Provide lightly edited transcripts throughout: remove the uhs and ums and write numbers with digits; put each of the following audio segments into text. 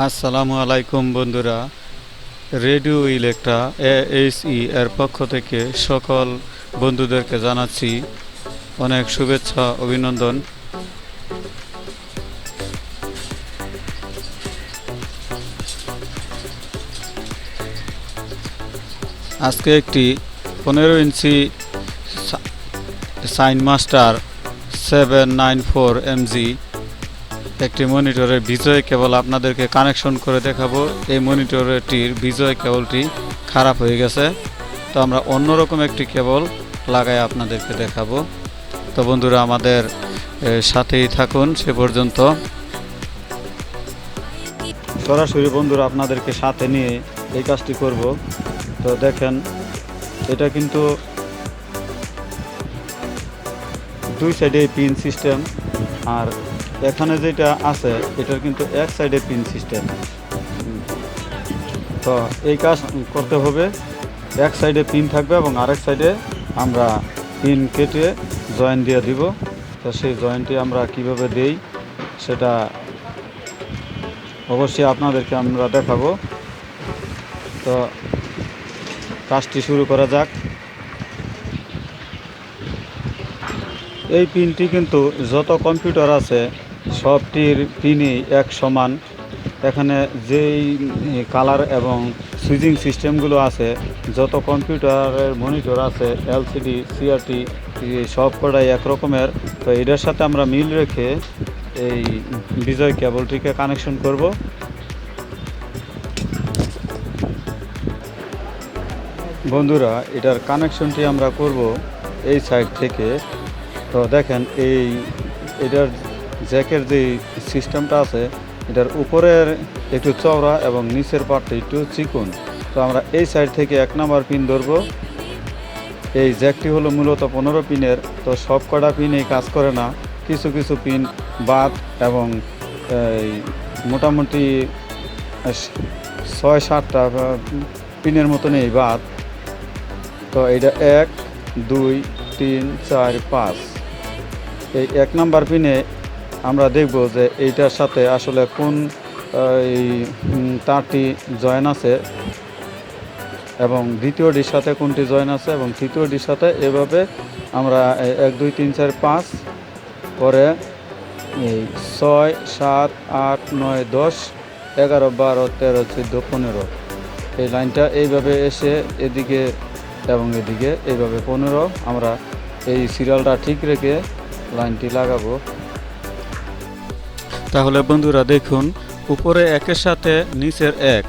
আসসালামু আলাইকুম বন্ধুরা, রেডিও ইলেকট্রা এএসই এর পক্ষ থেকে সকল বন্ধুদেরকে জানাচ্ছি অনেক শুভেচ্ছা অভিনন্দন। আজকে একটি 15 ইঞ্চি সাইন মাস্টার 794 mg একটি মনিটরের বিজয় কেবল আপনাদেরকে কানেকশন করে দেখাবো। এই মনিটরটির বিজয় কেবলটি খারাপ হয়ে গেছে, তো আমরা অন্যরকম একটি কেবল লাগাই আপনাদেরকে দেখাবো। তো বন্ধুরা আমাদের সাথেই থাকুন সে পর্যন্ত। সরাসরি বন্ধুরা আপনাদেরকে সাথে নিয়ে এই কাজটি করব। তো দেখেন, এটা কিন্তু দুই সাইডে পিন সিস্টেম, আর এখানে যেটা আছে এটার কিন্তু এক সাইডে পিন সিস্টেম। তো এই কাজ করতে হবে, এক সাইডে পিন থাকবে এবং আরেক সাইডে আমরা পিন কেটে জয়েন দিয়ে দিব। তো সেই জয়েন্টটি আমরা কিভাবে দেই সেটা অবশ্যই আপনাদেরকে আমরা দেখাবো। তো কাজটি শুরু করা যাক। এই পিনটি কিন্তু যত কম্পিউটার আছে সবটির পিনই এক সমান। এখানে যেই কালার এবং সুইচিং সিস্টেমগুলো আছে, যত কম্পিউটারের মনিটর আছে, এলসিডি, সিআরটি, সব কটাই এক রকমের। তো এটার সাথে আমরা মিল রেখে এই বিজয় কেবলটিকে কানেকশন করব। বন্ধুরা, এটার কানেকশনটি আমরা করব এই সাইড থেকে। তো দেখেন, এটার জ্যাকের যে সিস্টেমটা আছে এটার উপরের একটু চওড়া এবং নিচের পার্টটা একটু চিকন। তো আমরা এই সাইড থেকে 1 নাম্বার পিন ধরব। এই জ্যাকটি হলো মূলত 15 পিনের। তো সব কটা পিনেই কাজ করে না, কিছু কিছু পিন বাদ এবং মোটামুটি 6-7টা পিনের মতন এই বাদ। তো এটা 1, 2, 3, 4, 5। এই 1 নাম্বার পিনে আমরা দেখব যে এইটার সাথে আসলে কোন এই তারটি জয়েন আছে এবং দ্বিতীয়টির সাথে কোনটি জয়েন আছে এবং তৃতীয়টির সাথে। এভাবে আমরা 1, 2, 3, 4, 5 পরে এই 6, 7, 8, 9, 10, 11, 12, 13, 14, 15 এই লাইনটা এইভাবে এসে এদিকে এবং এদিকে এইভাবে 15 আমরা এই সিরিয়ালটা ঠিক রেখে লাইনটি লাগাবো। তাহলে বন্ধুরা দেখুন, উপরে 1-এর সাথে নিচের 1,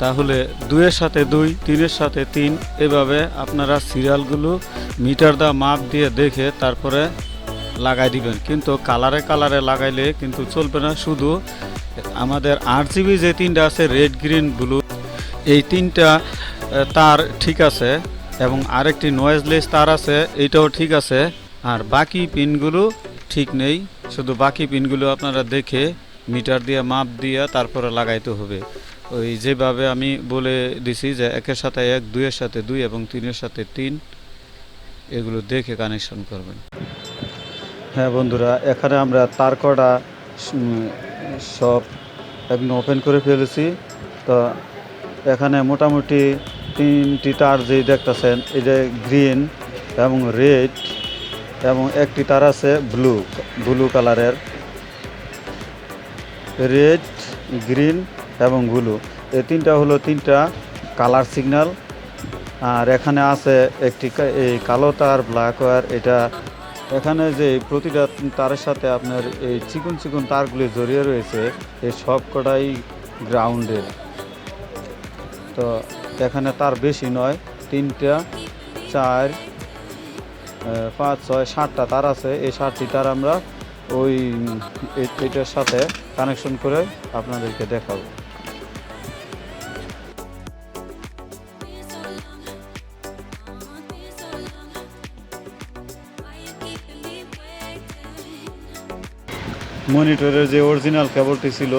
তাহলে 2-এর সাথে 2, 3-এর সাথে 3, এভাবে আপনারা সিরিয়ালগুলো মিটার দা মাপ দিয়ে দেখে তারপরে লাগাই দিবেন। কিন্তু কালারে লাগাইলে কিন্তু চলবে না। শুধু আমাদের RGB যে 3টা আছে, রেড, গ্রিন, ব্লু, এই 3টা তার ঠিক আছে এবং আরেকটি নয়েজলেস তার আছে, এইটাও ঠিক আছে। আর বাকি পিনগুলো ঠিক নেই। শুধু বাকি পিনগুলো আপনারা দেখে মিটার দিয়ে মাপ দিয়ে তারপরে লাগাইতে হবে। ওই যেভাবে আমি বলে দিছি যে 1-এর সাথে 1, 2-এর সাথে 2 এবং 3-এর সাথে 3, এগুলো দেখে কানেকশন করবেন। হ্যাঁ বন্ধুরা, এখানে আমরা তার কটা সব একদম ওপেন করে ফেলেছি। তো এখানে মোটামুটি 3টি তার যেই দেখতেছেন, এই যে গ্রিন এবং রেড এবং একটি তার আছে ব্লু কালারের। রেড, গ্রিন এবং ব্লু, এই 3টা হলো 3টা কালার সিগন্যাল। আর এখানে আছে একটি এই কালো তার, ব্ল্যাক ওয়্যার। এটা এখানে যে প্রতিটা তারের সাথে আপনার এই চিকন চিকন তারগুলি জড়িয়ে রয়েছে, এই সব কটাই গ্রাউন্ডের। তো এখানে তার বেশি নয়, 3টা, 4, 5, 6, 7টা তার আছে। এই 7টি তার আমরা ওই এটার সাথে কানেকশন করে আপনাদেরকে দেখাবো। মনিটরের যে অরিজিনাল কেবলটি ছিল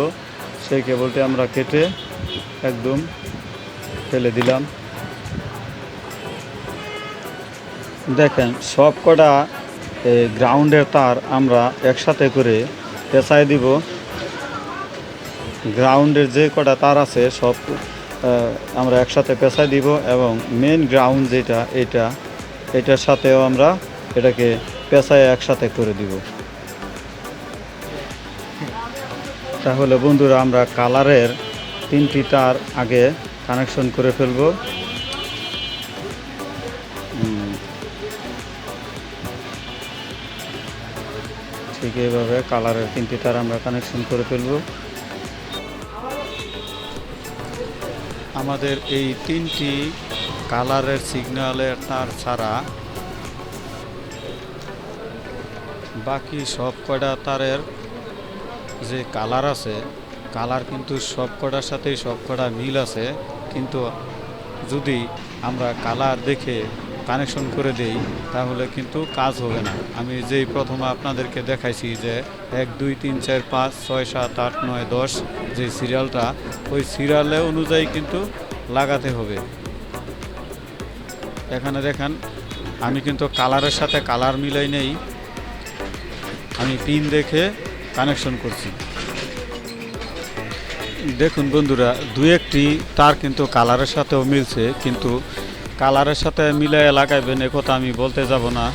সেই কেবলটি আমরা কেটে একদম ফেলে দিলাম। দেখেন, সব কটা গ্রাউন্ডের তার আমরা একসাথে করে পেঁচাই দিব। গ্রাউন্ডের যে কটা তার আছে সব আমরা একসাথে পেঁচাই দিব এবং মেন গ্রাউন্ড যেটা এটার সাথেও আমরা এটাকে পেঁচায় একসাথে করে দিব। তাহলে বন্ধুরা আমরা কালারের 3টি তার আগে কানেকশন করে ফেলব। ঠিক এইভাবে কালারের 3টি তার আমরা কানেকশন করে ফেলব। আমাদের এই 3টি কালারের সিগন্যালের তার ছাড়া বাকি সব কয়টা তারের যে কালার আছে, কালার কিন্তু সব কটার সাথেই সব কটা মিল আছে, কিন্তু যদি আমরা কালার দেখে কানেকশন করে দেই তাহলে কিন্তু কাজ হবে না। আমি যেই প্রথমে আপনাদেরকে দেখাইছি যে 1 2 3 4 5 6 7 8 9 10 যে সিরিয়ালটা, ওই সিরিয়ালে অনুযায়ী কিন্তু লাগাতে হবে। এখানে দেখেন আমি কিন্তু কালারের সাথে কালার মিলাই নেই, আমি পিন দেখে কানেকশন করছি। দেখুন বন্ধুরা, দু একটি তার কিন্তু কালারের সাথেও মিলছে, কিন্তু কালারের সাথে মিলাই লাগাইবেন এ কথা আমি বলতে যাব না।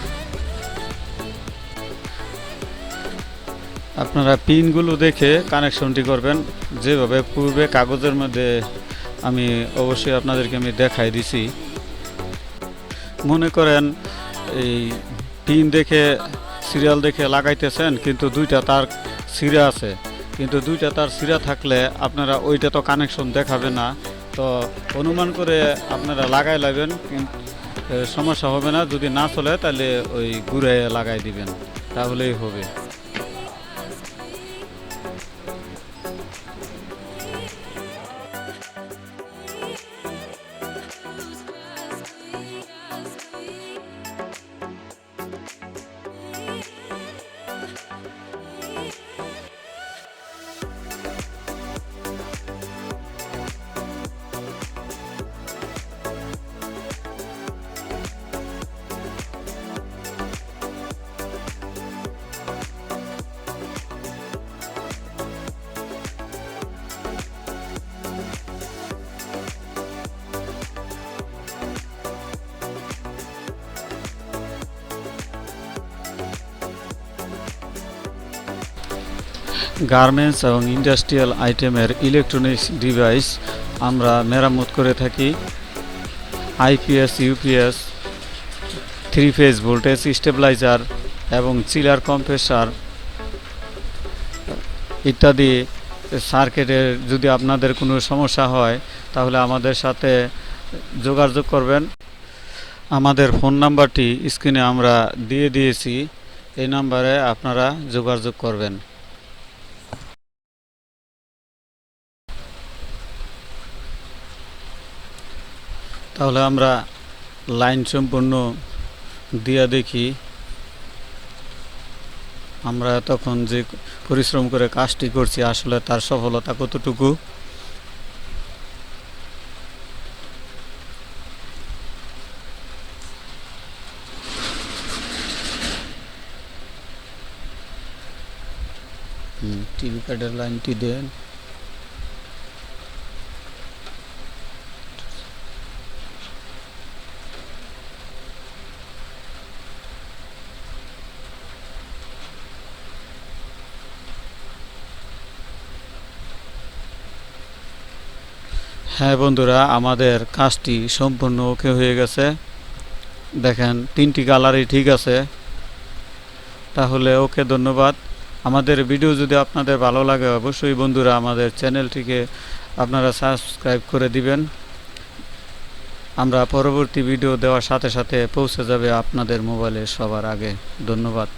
আপনারা পিনগুলো দেখে কানেকশনটি করবেন, যেভাবে পূর্বে কাগজের মধ্যে আমি অবশ্যই আপনাদেরকে আমি দেখাই দিছি। মনে করেন এই পিন দেখে সিরিয়াল দেখে লাগাইতেছেন, কিন্তু দুইটা তার সিরা আছে, কিন্তু দুইটা তার সিরা থাকলে আপনারা ওইটা তো কানেকশন দেখাবে না, তো অনুমান করে আপনারা লাগাই লাগবেন, সমস্যা হবে না। যদি না চলে তাহলে ওই ঘুরে লাগাই দিবেন, তাহলেই হবে। গার্মেন্টস এবং ইন্ডাস্ট্রিয়াল আইটেমের ইলেকট্রনিক্স ডিভাইস আমরা মেরামত করে থাকি। IPS, UPS, 3 phase voltage stabiliser এবং চিলার, কম্প্রেসার ইত্যাদি সার্কিটের যদি আপনাদের কোনো সমস্যা হয় তাহলে আমাদের সাথে যোগাযোগ করবেন। আমাদের ফোন নাম্বারটি স্ক্রিনে আমরা দিয়ে দিয়েছি, এই নাম্বারে আপনারা যোগাযোগ করবেন। তাহলে আমরা লাইন সম্পূর্ণ দিয়া দেখি আমরা তখন যে পরিশ্রম করে কাজটি করছি আসলে তার সফলতা কতটুকু। টিভি প্যাডের লাইনটি দেন। হ্যাঁ বন্ধুরা, আমাদের কাজটি সম্পূর্ণ ওকে হয়ে গেছে। দেখেন 3টি কালারই ঠিক আছে। তাহলে ওকে, ধন্যবাদ। আমাদের ভিডিও যদি আপনাদের ভালো লাগে অবশ্যই বন্ধুরা আমাদের চ্যানেলটিকে আপনারা সাবস্ক্রাইব করে দিবেন। আমরা পরবর্তী ভিডিও দেওয়ার সাথে সাথে পৌঁছে যাবে আপনাদের মোবাইলে সবার আগে। ধন্যবাদ।